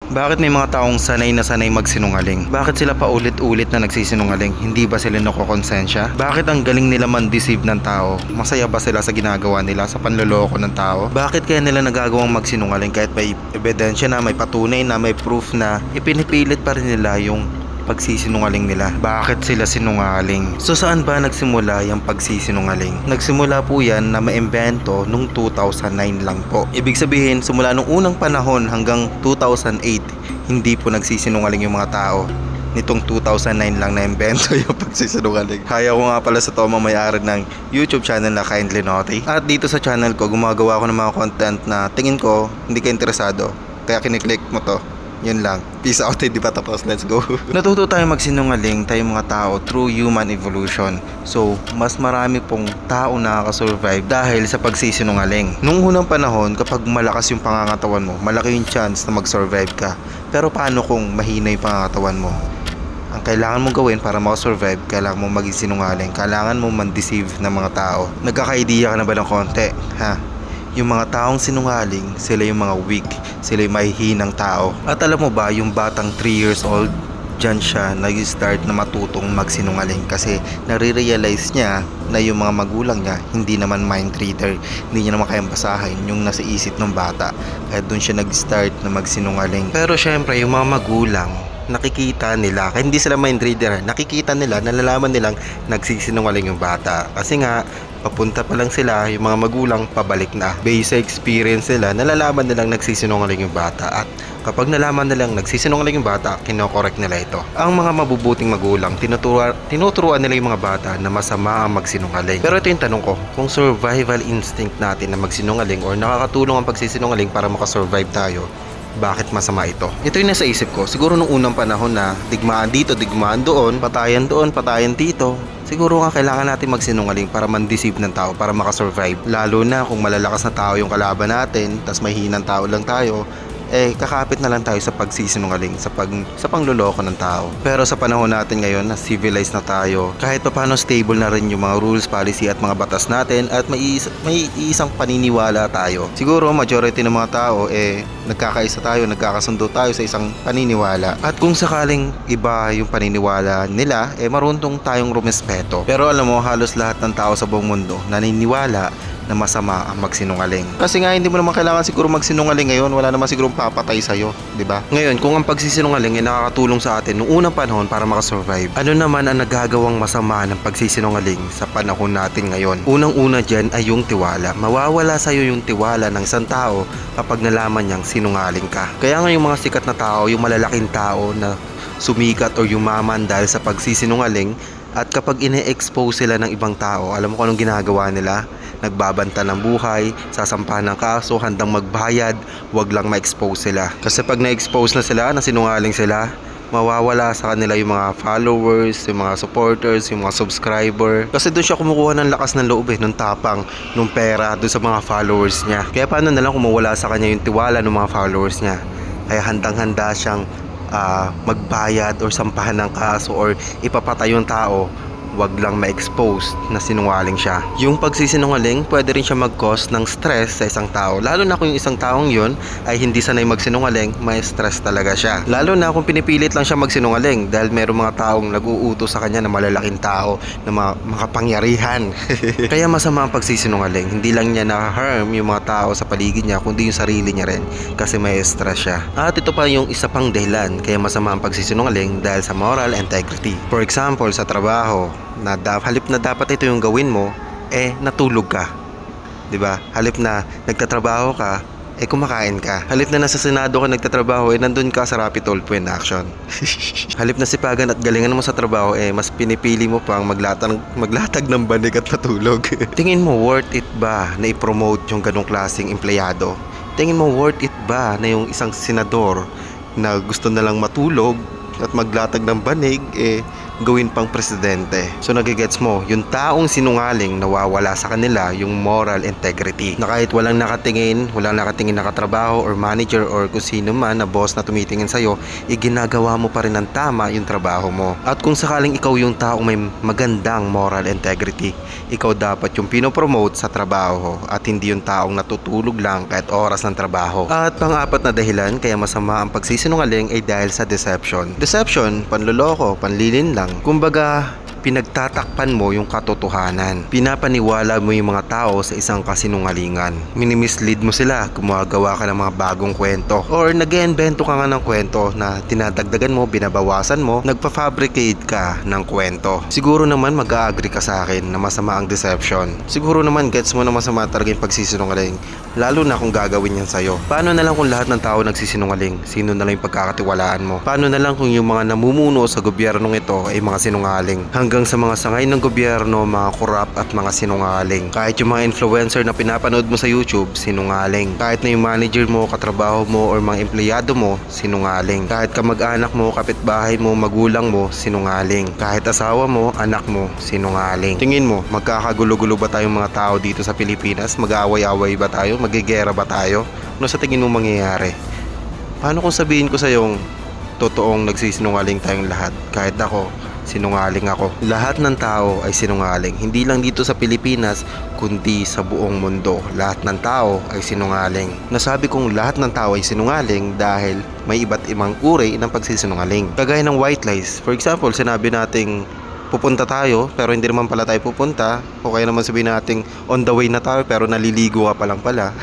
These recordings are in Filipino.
Bakit may mga taong sanay na sanay magsinungaling? Bakit sila paulit-ulit na nagsisinungaling? Hindi ba sila nakokonsensya? Bakit ang galing nila man-deceive ng tao? Masaya ba sila sa ginagawa nila, sa panloloko ng tao? Bakit kaya nila nagagawang magsinungaling kahit may ebidensya na, may patunay na, may proof na, ipinipilit pa rin nila yung pagsisinungaling nila? Bakit sila sinungaling? So saan ba nagsimula yung pagsisinungaling? Nagsimula po yan na maimbento nung 2009 lang po. Ibig sabihin, simula nung unang panahon hanggang 2008, hindi po nagsisinungaling yung mga tao. Nitong 2009 lang na-imbento yung pagsisinungaling. Kaya ko nga pala sa Toma, may-ari ng YouTube channel na Kindly Naughty. At dito sa channel ko, gumagawa ako ng mga content na tingin ko hindi ka interesado. Kaya kiniklik mo to. Yun lang. Peace out, hindi pa tapos. Let's go. Natuto tayo magsinungaling, tayong mga tao, through human evolution. So, mas marami pong tao nakaka-survive dahil sa pagsisinungaling. Nung unang panahon, kapag malakas yung pangangatawan mo, malaki yung chance na mag-survive ka. Pero paano kung mahina yung pangangatawan mo? Ang kailangan mong gawin para makasurvive, kailangan mong maging sinungaling. Kailangan mong man-deceive ng mga tao. Nagkaka-idea ka na ba ng konti? Ha? Yung mga taong sinungaling, sila yung mga weak, sila yung mahihinang tao. At alam mo ba, yung batang 3 years old, dyan siya nag-start na matutong magsinungaling kasi nare-realize niya na yung mga magulang niya hindi naman mind reader, hindi niya naman kayang basahin yung nasa isip ng bata. Kaya doon siya nag-start na magsinungaling. Pero syempre, yung mga magulang, nakikita nila, kaya hindi sila mind reader, nakikita nila, nalalaman nilang nagsisinungaling yung bata. Kasi nga, papunta pa lang sila, yung mga magulang pabalik na. Based sa experience nila, nalalaman nilang nagsisinungaling yung bata. At kapag nalaman nilang nagsisinungaling yung bata, kinokorek nila ito. Ang mga mabubuting magulang, tinuturuan nila yung mga bata na masama ang magsinungaling. Pero ito yung tanong ko, kung survival instinct natin na magsinungaling or nakakatulong ang pagsisinungaling para makasurvive tayo, bakit masama ito? Ito yung nasa isip ko. Siguro nung unang panahon na digmaan dito, digmaan doon, patayan dito. Siguro nga kailangan natin magsinungaling para man-deceive ng tao, para makasurvive. Lalo na kung malalakas na tao yung kalaban natin, tas may hinang tao lang tayo, kakapit na lang tayo sa pagsisinungaling, sa pangloloko ng tao. Pero sa panahon natin ngayon na civilized na tayo, kahit pa paano stable na rin yung mga rules, policy at mga batas natin at may isang paniniwala tayo. Siguro majority ng mga tao nagkakaisa tayo, nagkakasundo tayo sa isang paniniwala. At kung sakaling iba yung paniniwala nila, marunong tayong rumespeto. Pero alam mo, halos lahat ng tao sa buong mundo naniniwala na masama ang magsinungaling. Kasi nga hindi mo naman kailangan siguro magsinungaling ngayon, wala naman siguro papatay sa'yo, di ba? Ngayon, kung ang pagsisinungaling ay nakakatulong sa atin noong unang panahon para makasurvive, ano naman ang nagagawang masama ng pagsisinungaling sa panahon natin ngayon? Unang-una dyan ay yung tiwala. Mawawala sa'yo yung tiwala ng isang tao kapag nalaman niyang sinungaling ka. Kaya nga yung mga sikat na tao, yung malalaking tao na sumikat o yumaman dahil sa pagsisinungaling, at kapag ine-expose sila ng ibang tao, alam mo kung anong ginagawa nila? Nagbabanta ng buhay, sasampahan ng kaso, handang magbayad, wag lang ma-expose sila. Kasi pag na-expose na sila, na sinungaling sila, mawawala sa kanila yung mga followers, yung mga supporters, yung mga subscriber. Kasi doon siya kumukuha ng lakas ng loob ng tapang, ng pera, doon sa mga followers niya. Kaya paano na lang kung mawala sa kanya yung tiwala ng mga followers niya? Kaya handang-handa siyang magbayad or sampahan ng kaso or ipapatay yung tao, wag lang ma-expose na sinungaling siya. Yung pagsisinungaling, pwede rin siya mag-cause ng stress sa isang tao. Lalo na kung yung isang taong yun ay hindi sanay magsinungaling, may stress talaga siya. Lalo na kung pinipilit lang siya magsinungaling dahil meron mga taong nag-uutos sa kanya na malalaking tao, na makapangyarihan. Kaya masama ang pagsisinungaling. Hindi lang niya na-harm yung mga tao sa paligid niya, kundi yung sarili niya rin kasi may stress siya. At ito pa yung isa pang dahilan kaya masama ang pagsisinungaling, dahil sa moral integrity. For example, sa trabaho, na halip na dapat ito yung gawin mo, natulog ka. 'Di ba? Halip na nagtatrabaho ka, kumakain ka. Halip na nasa Senado ka nagtatrabaho, nandun ka sa Rapid Tulpo in action. Halip na sipagan at galingan mo sa trabaho, mas pinipili mo pang maglatag ng banig at matulog. Tingin mo worth it ba na i-promote yung ganong klaseng empleyado? Tingin mo worth it ba na yung isang senador na gusto na lang matulog at maglatag ng banig, gawin pang presidente. So nagigets mo, yung taong sinungaling nawawala sa kanila yung moral integrity. Na kahit walang nakatingin na katrabaho or manager or kung sino man na boss na tumitingin sa'yo, ginagawa mo pa rin ng tama yung trabaho mo. At kung sakaling ikaw yung taong may magandang moral integrity, ikaw dapat yung pinopromote sa trabaho at hindi yung taong natutulog lang kahit oras ng trabaho. At pang-apat na dahilan kaya masama ang pagsisinungaling ay dahil sa deception. Deception, panloloko, panlilin lang. Kumbaga, pinagtatakpan mo yung katotohanan. Pinapaniwala mo yung mga tao sa isang kasinungalingan. Minimislead mo sila, gumagawa ka ng mga bagong kwento. Or nag-iimbento ka nga ng kwento na dinadagdagan mo, binabawasan mo, nagpa-fabricate ka ng kwento. Siguro naman mag-a-agree ka sa akin na masama ang deception. Siguro naman gets mo na masama talaga yung pagsisinungaling. Lalo na kung gagawin yan sa'yo. Paano na lang kung lahat ng tao nagsisinungaling? Sino na lang yung pagkakatiwalaan mo? Paano na lang kung yung mga namumuno sa gobyernong ito ay mga sinungaling? Hanggang sa mga sangay ng gobyerno, mga korap at mga sinungaling. Kahit yung mga influencer na pinapanood mo sa YouTube, sinungaling. Kahit na yung manager mo, katrabaho mo, or mga empleyado mo, sinungaling. Kahit kamag-anak mo, kapitbahay mo, magulang mo, sinungaling. Kahit asawa mo, anak mo, sinungaling. Tingin mo, magkakagulo-gulo ba tayong mga tao dito sa Pilipinas? Mag-aaway-away ba tayo? Magigera ba tayo? Ano sa tingin mo mangyayari? Paano kung sabihin ko sa yung totoong nagsisinungaling tayong lahat? Kahit ako, sinungaling ako. Lahat ng tao ay sinungaling. Hindi lang dito sa Pilipinas, kundi sa buong mundo. Lahat ng tao ay sinungaling. Nasabi kong lahat ng tao ay sinungaling dahil may iba't ibang uri ng pagsisinungaling. Kagaya ng white lies. For example, sinabi nating pupunta tayo pero hindi naman pala tayo pupunta, o kaya naman sabihin nating on the way na tayo pero naliligo ka pa lang pala.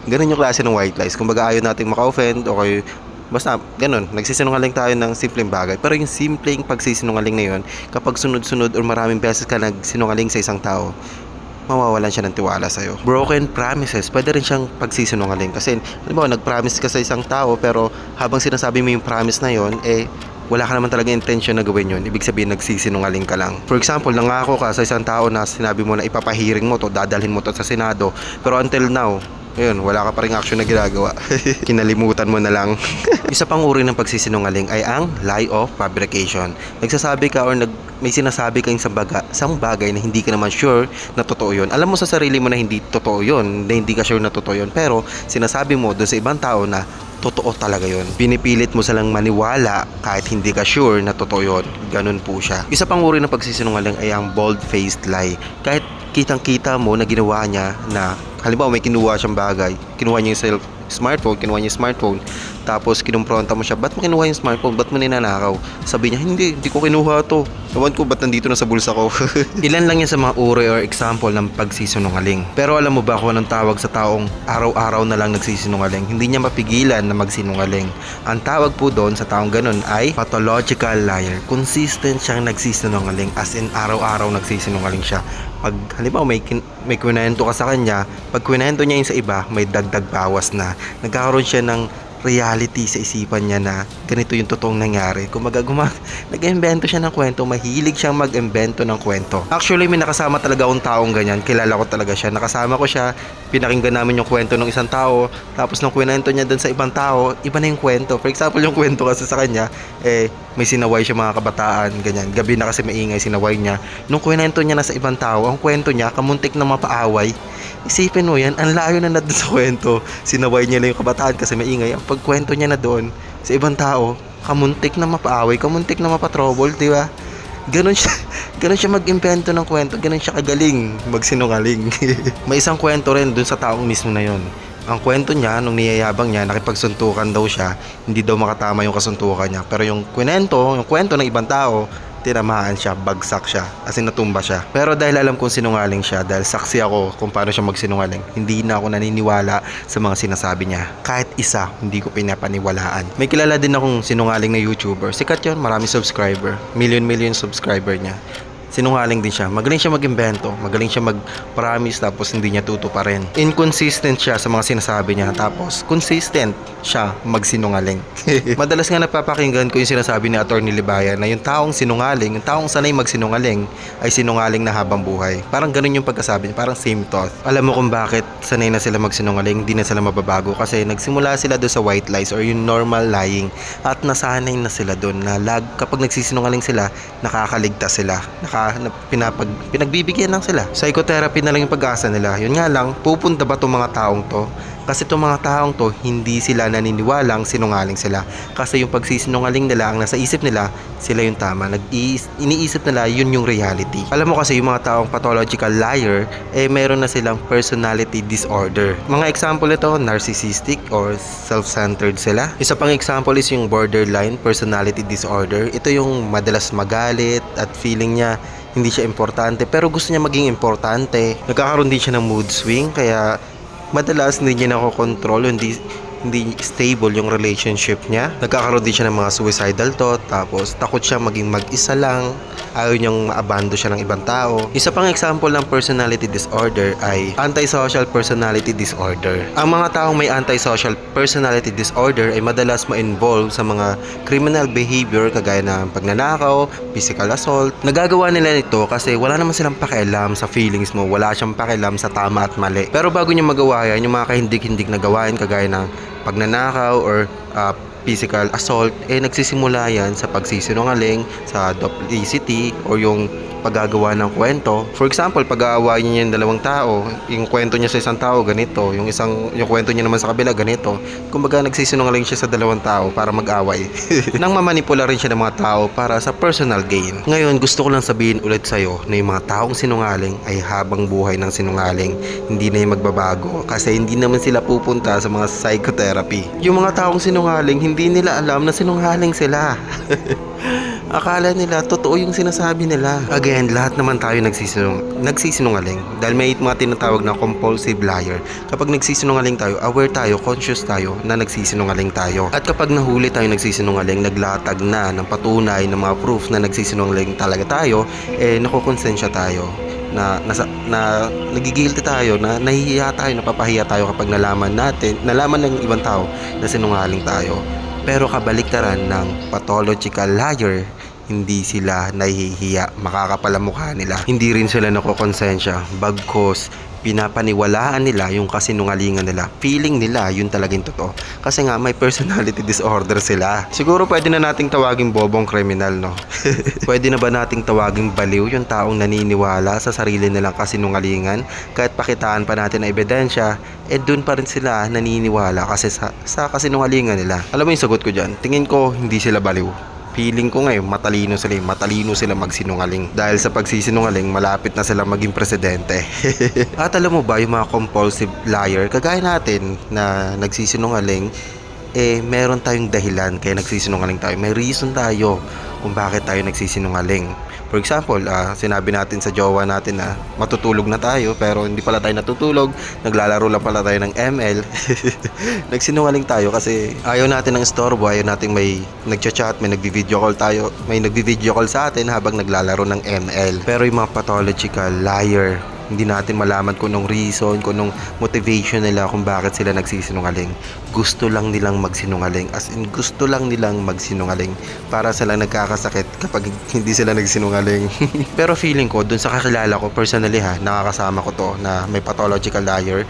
Ganun yung klase ng white lies. Kumbaga ayaw nating maka-offend o kaya basta ganun, nagsisinungaling tayo ng simpleng bagay. Pero yung simpleng pagsisinungaling na yun, kapag sunod-sunod or maraming beses ka nagsinungaling sa isang tao, mawawalan siya ng tiwala sa'yo. Broken promises, pwede rin siyang pagsisinungaling. Kasi, alam mo, nag-promise ka sa isang tao pero habang sinasabi mo yung promise na yun, wala ka naman talaga intention na gawin yun. Ibig sabihin, nagsisinungaling ka lang. For example, nangako ka sa isang tao na sinabi mo na ipapahiring mo to, dadalhin mo to sa Senado, pero until now, ayun, wala ka pa ring action na ginagawa. Kinalimutan mo na lang. Isa pang uri ng pagsisinungaling ay ang lie of fabrication. Nagsasabi ka or may sinasabi ka isang bagay na hindi ka naman sure na totoo yun. Alam mo sa sarili mo na hindi totoo yun, na hindi ka sure na totoo yun, pero sinasabi mo doon sa ibang tao na totoo talaga yun. Pinipilit mo silang maniwala kahit hindi ka sure na totoo yun. Ganun po siya. Isa pang uri ng pagsisinungaling ay ang bold-faced lie. Kahit kitang-kita mo na ginawa niya na halimbawa may kinuha siyang bagay, kinuha niya yung kinuha niya yung smartphone, tapos kinumpronta mo siya, ba't mo kinuha yung smartphone, ba't mo ninanakaw? Sabi niya, hindi ko kinuha to, ewan ko ba't nandito na sa bulsa ko. Ilan lang yan sa mga uri or example ng pagsisinungaling. Pero alam mo ba kung anong tawag sa taong araw-araw na lang nagsisinungaling? Hindi niya mapigilan na magsinungaling. Ang tawag po doon sa taong ganun ay pathological liar. Consistent siyang nagsisinungaling, as in araw-araw nagsisinungaling siya. Pag halimbawa may kwento ka sa kanya, pag kwento niya yun sa iba, may dagdag bawas na. Nagkakaroon siya ng reality sa isipan niya na ganito yung totoong nangyari. Kumaga nag-imbento siya ng kwento, mahilig siyang mag-imbento ng kwento. Actually, may nakasama talaga akong taong ganyan. Kilala ko talaga siya. Nakasama ko siya, pinakinggan namin yung kwento ng isang tao, tapos nung kwento niya dun sa ibang tao, iba na yung kwento. For example, yung kwento kasi sa kanya, may sinaway siya mga kabataan, ganyan. Gabi na kasi maingay, sinaway niya. Nung kwento niya na sa ibang tao, ang kwento niya, kamuntik na mapaaway. Isipin mo yan, ang layo na doon sa kwento. Sinaway niya lang yung kabataan kasi maingay. Ang pagkwento niya na doon sa ibang tao, kamuntik na mapaaway, kamuntik na mapatrouble, di ba? Ganon siya mag-impento ng kwento, ganon siya kagaling magsinungaling. May isang kwento rin doon sa taong mismo na yon. Ang kwento niya, nung niyayabang niya, nakipagsuntukan daw siya, hindi daw makatama yung kasuntukan niya. Pero yung kwento ng ibang tao, tinamaan siya, bagsak siya, as in natumba siya. Pero dahil alam kong sinungaling siya, dahil saksi ako kung paano siya magsinungaling, hindi na ako naniniwala sa mga sinasabi niya. Kahit isa, hindi ko pinapaniwalaan. May kilala din akong sinungaling na YouTuber. Sikat yun, marami subscriber. Million subscriber niya. sinungaling din siya. Magaling siya mag-imbento, magaling siya mag-promise tapos hindi niya tutuparin. Inconsistent siya sa mga sinasabi niya tapos consistent siya magsinungaling. Madalas nga napapakinggan ko yung sinasabi ni Atty. Libayan na yung taong sinungaling, yung taong sanay magsinungaling ay sinungaling na habang buhay. Parang ganun yung pagkasabi niya, parang same thought. Alam mo kung bakit sanay na sila magsinungaling, di na sila mababago kasi nagsimula sila doon sa white lies or yung normal lying at nasanay na sila doon na kapag nagsisinungaling sila, nakakaligtas sila. Pinagbibigyan lang sila. Psychotherapy na lang yung pag-asa nila. Yun nga lang, pupunta ba itong mga taong to? Kasi itong mga taong to, hindi sila naniniwalang sinungaling sila. Kasi yung pagsisinungaling nila, ang nasa isip nila, sila yung tama. Iniisip nila, yun yung reality. Alam mo kasi yung mga taong pathological liar, meron na silang personality disorder. Mga example ito, narcissistic or self-centered sila. Isa pang example is yung borderline personality disorder. Ito yung madalas magalit at feeling niya hindi siya importante pero gusto niya maging importante. Nagkakaroon din siya ng mood swing kaya madalas hindi niya nakokontrol, hindi stable yung relationship niya. Nagkakaroon din siya ng mga suicidal thought, tapos takot siya maging mag-isa lang, ayaw niyang maabando siya ng ibang tao. Isa pang example ng personality disorder ay antisocial personality disorder. Ang mga taong may antisocial personality disorder ay madalas ma-involve sa mga criminal behavior kagaya ng pagnanakaw, physical assault. Nagagawa nila ito kasi wala naman silang pakialam sa feelings mo, wala siyang pakialam sa tama at mali. Pero bago niya magawa yan, yung mga kahindig-hindig na gawain kagaya ng pagnanakaw or physical assault, nagsisimula yan sa pagsisinungaling, sa duplicity or yung paggagawa ng kwento. For example, pag-aawayin niya yung dalawang tao, yung kwento niya sa isang tao ganito, yung kwento niya naman sa kabila ganito. Kumbaga nagsisinungaling siya sa dalawang tao para mag-away. Nang mamanipula rin siya ng mga tao para sa personal gain. Ngayon, gusto ko lang sabihin ulit sa'yo na yung mga taong sinungaling ay habang buhay ng sinungaling. Hindi na yung magbabago kasi hindi naman sila pupunta sa mga psychotherapy. Yung mga taong sinungaling, hindi nila alam na sinungaling sila. Akala nila totoo yung sinasabi nila. Again, lahat naman tayo nagsisinungaling dahil may mga tinatawag na compulsive liar. Kapag nagsisinungaling tayo, aware tayo, conscious tayo na nagsisinungaling tayo. At kapag nahuli tayo nagsisinungaling, naglatag na ng patunay ng mga proof na nagsisinungaling talaga tayo, nakokonsensya tayo. Na nagigilty tayo, na nahihiya tayo, napapahiya tayo kapag nalaman ng ibang tao na sinungaling tayo. Pero kabaliktaran ng pathological liar, hindi sila nahihiya, makakapal ang mukha nila. Hindi rin sila nakokonsensya, bagkos pinapaniwalaan nila yung kasinungalingan nila. Feeling nila yun talagang totoo. Kasi nga may personality disorder sila. Siguro pwede na nating tawaging bobong kriminal, no? Pwede na ba nating tawaging baliw yung taong naniniwala sa sarili nilang kasinungalingan kahit pakitaan pa natin na ebidensya, dun pa rin sila naniniwala kasi sa kasinungalingan nila. Alam mo yung sagot ko dyan? Tingin ko hindi sila baliw. Feeling ko ngayon matalino sila magsinungaling. Dahil sa pagsisinungaling, malapit na sila maging presidente. At alam mo ba, yung mga compulsive liar, kagaya natin na nagsisinungaling, meron tayong dahilan kaya nagsisinungaling tayo. May reason tayo kung bakit tayo nagsisinungaling. For example, sinabi natin sa jowa natin na matutulog na tayo pero hindi pala tayo natutulog, naglalaro lang pala tayo ng ML. Nagsinungaling tayo kasi ayaw natin ng istorbo, ayaw natin may nagchat-chat, may nagvi-video call sa atin habang naglalaro ng ML. Pero yung mga pathological liar, hindi natin malaman kung anong reason, kung anong motivation nila kung bakit sila nagsisinungaling. Gusto lang nilang magsinungaling, as in gusto lang nilang magsinungaling para sila nagkakasakit kapag hindi sila nagsinungaling. Pero feeling ko, dun sa kakilala ko personally nakakasama ko to na may pathological liar,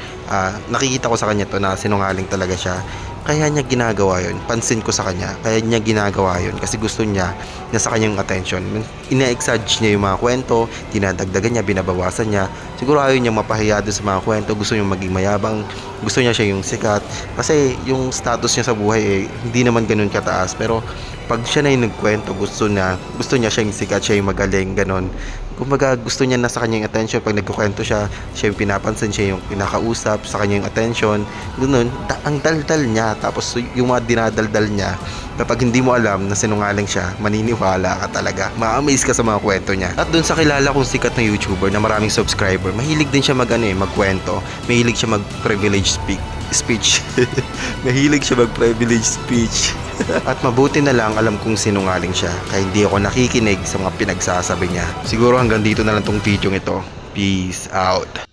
nakikita ko sa kanya to na sinungaling talaga siya. Kaya niya ginagawa yun. Pansin ko sa kanya. Kaya niya ginagawa yun. Kasi gusto niya na sa kanyang attention. Ina-exage niya yung mga kwento. Dinadagdagan niya, binabawasan niya. Siguro ayaw niya mapahiya doon sa mga kwento. Gusto niya maging mayabang. Gusto niya siya yung sikat. Kasi yung status niya sa buhay hindi naman ganun kataas. Pero pag siya na yung nagkwento, gusto niya siya yung sikat, siya yung magaling, ganun. Kumbaga gusto niya na sa kanya yung attention. Pag nagkukwento siya yung pinapansin, siya yung pinakausap, sa kanya yung attention. Ganun, ang daldal niya. Tapos yung mga dinadaldal niya, kapag hindi mo alam na sinungaling siya, maniniwala ka talaga. Ma-amaze ka sa mga kwento niya. At dun sa kilala kong sikat na YouTuber na maraming subscriber, mahilig din siya magkwento. Mahilig siya mag-privilege speech. Mahilig siya mag-privilege speech. At mabuti na lang alam kong sinungaling siya, kaya hindi ako nakikinig sa mga pinagsasabi niya. Siguro hanggang dito na lang tong video ito. Peace out.